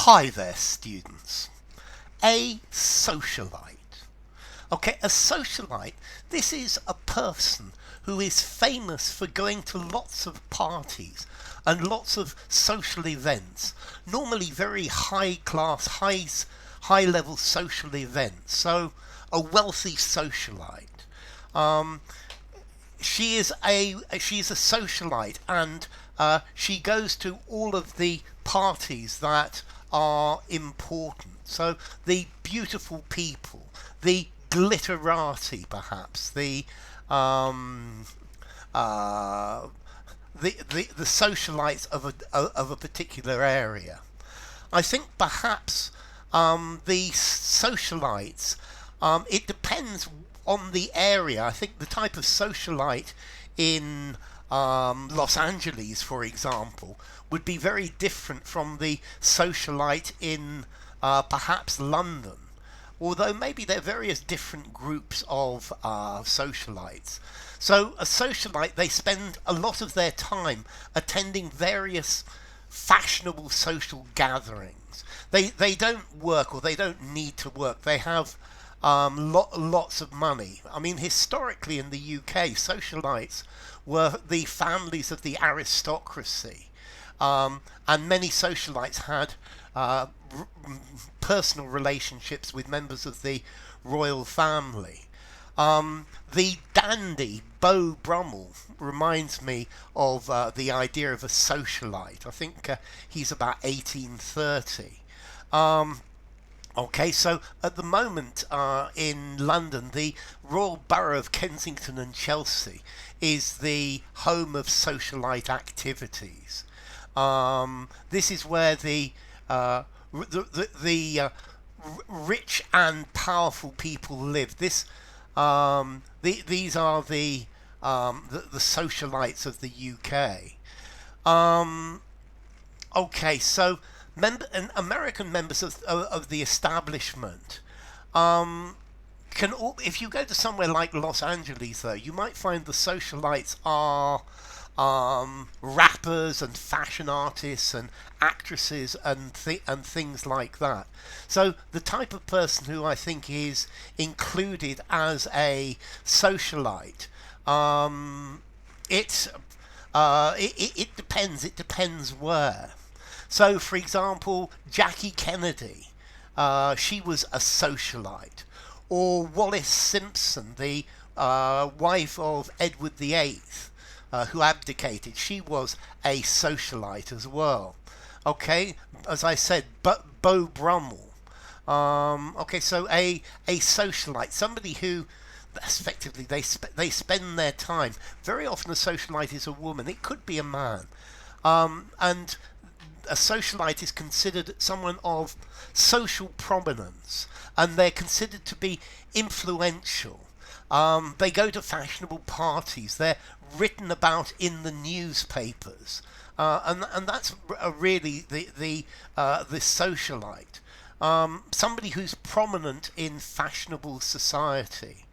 Hi there, students. A socialite. Okay, a socialite, this is a person who is famous for going to lots of parties and lots of social events, normally very high class, high level social events. So, a wealthy socialite. Um, she's a socialite, and she goes to all of the parties that are important. So the beautiful people, the glitterati, perhaps um, uh, the socialites of a particular area. I think perhaps the socialites, it depends on the area. I think the type of socialite in Los Angeles, for example, would be very different from the socialite in perhaps London. Although maybe there are various different groups of socialites. So a socialite, they spend a lot of their time attending various fashionable social gatherings. They don't work, or they don't need to work. They have lots of money. I mean, historically in the UK, socialites were the families of the aristocracy, and many socialites had personal relationships with members of the royal family. The dandy Beau Brummel reminds me of the idea of a socialite. I think he's about 1830. Okay, so at the moment in London, the Royal Borough of Kensington and Chelsea is the home of socialite activities. This is where the rich and powerful people live. These are the socialites of the UK. Okay, so American members of the establishment if you go to somewhere like Los Angeles, though, you might find the socialites are rappers and fashion artists and actresses and things like that. So the type of person who I think is included as a socialite, it depends. It depends where. So, for example, Jackie Kennedy, she was a socialite. Or Wallis Simpson, the wife of Edward VIII, who abdicated, she was a socialite as well. Okay, as I said, Beau Brummel. Okay, so a socialite, somebody who effectively they spend their time. Very often, a socialite is a woman. It could be a man, and a socialite is considered someone of social prominence, and they're considered to be influential. They go to fashionable parties. They're written about in the newspapers, and that's really the socialite. Somebody who's prominent in fashionable society.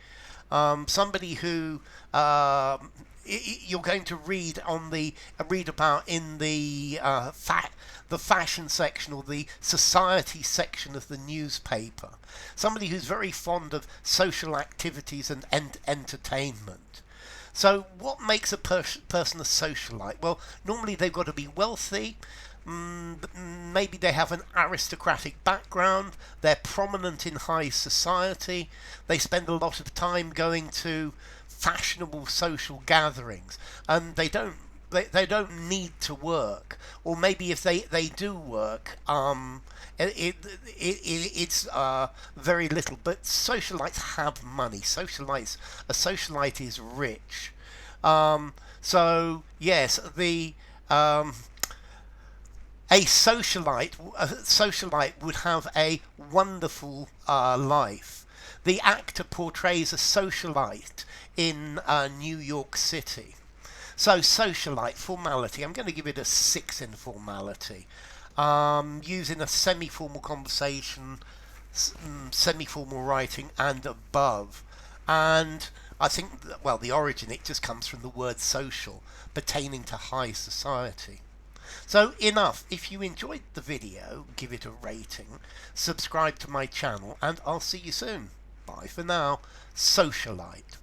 Somebody who you're going to read about in the fashion section or the society section of the newspaper. Somebody who's very fond of social activities and entertainment. So what makes a person a socialite? Well, normally they've got to be wealthy. Maybe they have an aristocratic background. They're prominent in high society. They spend a lot of time going to fashionable social gatherings, and they don't need to work. Or maybe if they do work, it's very little. But socialites have money. A socialite is rich. So yes, a socialite would have a wonderful life. The actor portrays a socialite in New York City. So socialite, formality, I'm going to give it a 6 in formality. Using a semi-formal conversation, semi-formal writing and above. And I think, well, the origin, it just comes from the word social, pertaining to high society. So enough. If you enjoyed the video, give it a rating, subscribe to my channel, and I'll see you soon. Bye for now. Socialite.